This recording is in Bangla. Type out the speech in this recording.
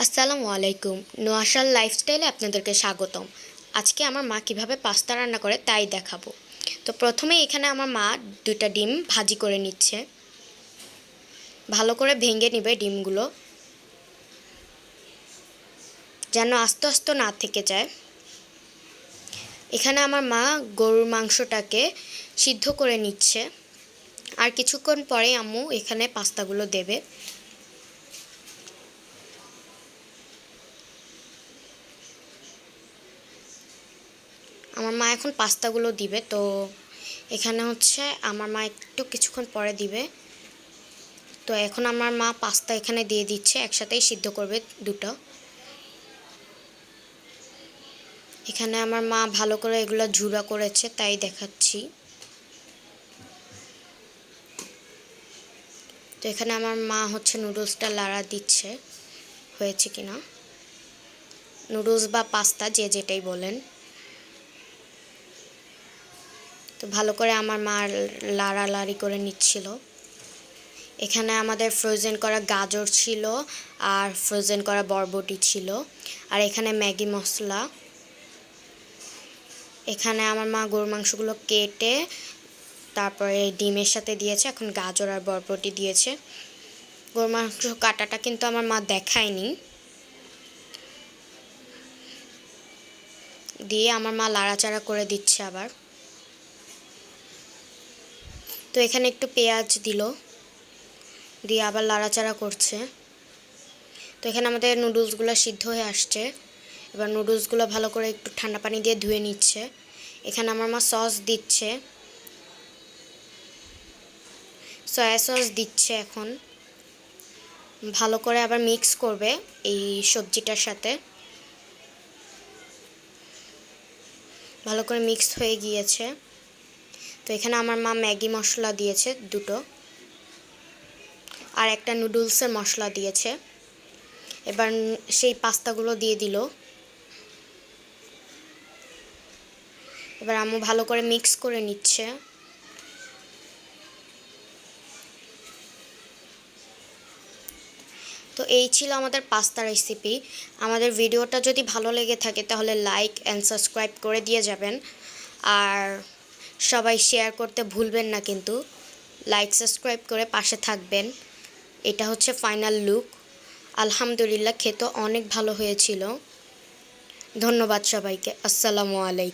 আসসালামু আলাইকুম। নোয়াশাল লাইফস্টাইলে আপনাদেরকে স্বাগতম। আজকে আমার মা কিভাবে পাস্তা রান্না করে তাই দেখাবো। তো প্রথমে এখানে আমার মা 2টা ডিম ভাজি করে নিচ্ছে। ভালো করে ভেঙে নেবে ডিমগুলো, যেন আস্তে আস্তে না থেকে যায়। এখানে আমার মা গরুর মাংসটাকে সিদ্ধ করে নিচ্ছে। আর কিছুক্ষণ পরে আম্মু এখানে পাস্তাগুলো দেবে। আমার মা এখন পাস্তাগুলো দিবে। তো এখানে হচ্ছে আমার মা একটু কিছুক্ষণ পরে দিবে। তো এখন আমার মা পাস্তা এখানে দিয়ে দিচ্ছে, একসাথেই সিদ্ধ করবে দুটো। এখানে আমার মা ভালো করে এগুলো ঝুরা করেছে তাই দেখাচ্ছি। তো এখানে আমার মা হচ্ছে নুডলসটা লাড়া দিচ্ছে হয়েছে কিনা, নুডলস বা পাস্তা যে যেটাই বলেন। তো ভালো করে আমার মা লাড়ালাড়ি করে নিচ্ছিল। এখানে আমাদের ফ্রোজেন করা গাজর ছিল আর ফ্রোজেন করা বরবটি ছিল, আর এখানে ম্যাগি মশলা। এখানে আমার মা গরুর মাংসগুলো কেটে তারপরে ডিমের সাথে দিয়েছে, এখন গাজর আর বরবটি দিয়েছে। গরুর মাংস কাটাটা কিন্তু আমার মা দেখায়নি। দিয়ে আমার মা লাড়াচাড়া করে দিচ্ছে আবার। তো এখানে একটু পেঁয়াজ দিল, দিয়ে আবার লাড়াচাড়া করছে। তো এখানে আমাদের নুডলসগুলো সিদ্ধ হয়ে আসছে। এবার নুডলসগুলো ভালো করে একটু ঠান্ডা পানি দিয়ে ধুয়ে নিচ্ছে। এখানে আমার মা সস দিচ্ছে, সয়া সস দিচ্ছে। এখন ভালো করে আবার মিক্স করবে এই সবজিটার সাথে। ভালো করে মিক্স হয়ে গিয়েছে। তো এখানে আমার মা ম্যাগি মশলা দিয়েছে 2টো, আর একটা নুডলসের মশলা দিয়েছে। এবার সেই পাস্তাগুলো দিয়ে দিল। এবার আম্মু ভালো করে মিক্স করে নিচ্ছে। তো এই ছিল আমাদের পাস্তা রেসিপি। আমাদের ভিডিওটা যদি ভালো লেগে থাকে তাহলে লাইক অ্যান্ড সাবস্ক্রাইব করে দিয়ে যাবেন। আর সবাই শেয়ার করতে ভুলবেন না কিন্তু। লাইক সাবস্ক্রাইব করে পাশে থাকবেন। এটা হচ্ছে ফাইনাল লুক। আলহামদুলিল্লাহ, খেতে অনেক ভালো হয়েছিল। ধন্যবাদ সবাইকে। আসসালামু আলাইকুম।